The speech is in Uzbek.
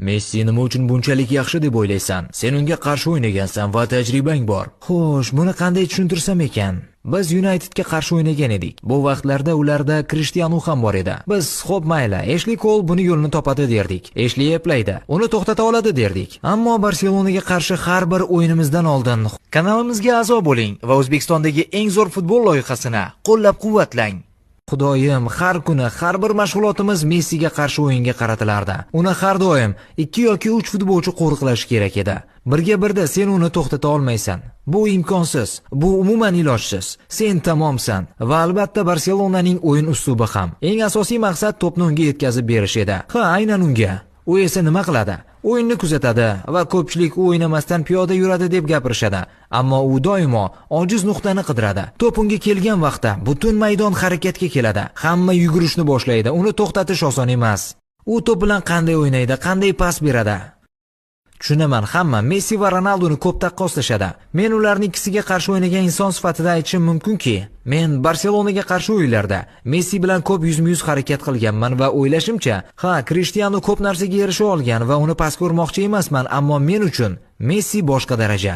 Messi nima uchun bunchalik yaxshi deb o'ylaysan? Sen unga qarshi o'ynagansan va tajribang bor. Xo'sh, buni qanday tushuntirsam ekan? Biz Unitedga qarshi o'ynagan edik. Bu vaqtlarda ularda Cristiano ham bor edi. Biz xo'p mayli, Ashley Cole buni yo'lini topadi derdik. Ashley eplaydi, uni to'xtata oladi derdik. Ammo Barselonaga qarshi har bir o'yinimizdan oldin kanalimizga a'zo bo'ling va O'zbekistondagi eng zo'r futbol loyihasini qo'llab-quvvatlang. Xudoyim, har kuni, har bir mashg'ulotimiz Messiga qarshi o'yinga qaratilardi. Uni har doim 2 yoki 3 futbolchi qo'riqlashi kerak edi. Birga birda sen uni to'xtata olmaysan. Bu imkonsiz, bu umuman ilojsiz. Sen tamomsan va albatta Barselonaning o'yin uslubi ham. Eng asosiy maqsad to'pni unga yetkazib berish edi. Ha, aynan unga. U esa nima qiladi? O'yinni kuzatadi va ko'pchilik u o'ynamasdan piyoda yuradi deb gapirishadi. Ammo u doimo ojiz nuqtani qidiradi. To'p unga kelgan vaqtda butun maydon harakatga keladi. Hamma yugurishni boshlaydi. Uni to'xtatish oson emas. U to'p bilan qanday o'ynaydi, qanday pas beradi? Tushunaman, hamma Messi va Ronaldoni ko'p taqqoslashadi. Men ularning ikkisiga qarshi o'ynagan inson sifatida aytishim mumkinki, men Barselonaga qarshi o'yinlarda Messi bilan ko'p yuzma-yuz harakat qilganman va o'ylashimcha, Cristiano ko'p narsaga erisha olgan va uni pas ko'rmoqchi emasman, ammo men uchun Messi boshqa daraja.